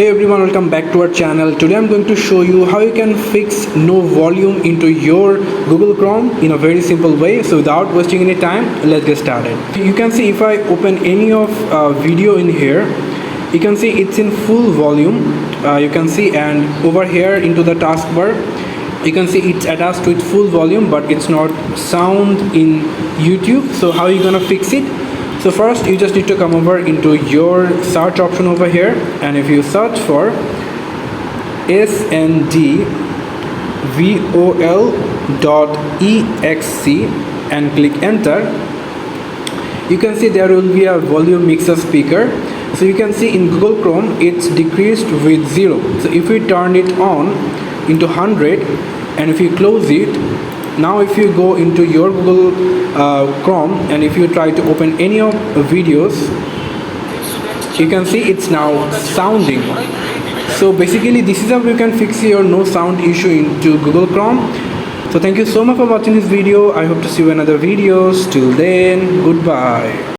Hey everyone, welcome back to our channel. Today I'm going to show you how you can fix no volume into your Google Chrome in a very simple way. So without wasting any time, let's get started. You can see if I open any of video in here, you can see it's in full volume. You can see, and over here into the taskbar, you can see it's attached with full volume, but it's not sound in YouTube. So how are you gonna fix it? So first you just need to come over into your search option over here, and if you search for SNDVOL.exe and click enter, you can see there will be a volume mixer speaker. So you can see in Google Chrome it's decreased with 0. So if we turn it on into 100 and if you close it, now if you go into your Google Chrome and if you try to open any of the videos, you can see it's now sounding. So basically this is how you can fix your no sound issue into Google Chrome. So thank you so much for watching this video. I hope to see you in other videos. Till then, goodbye.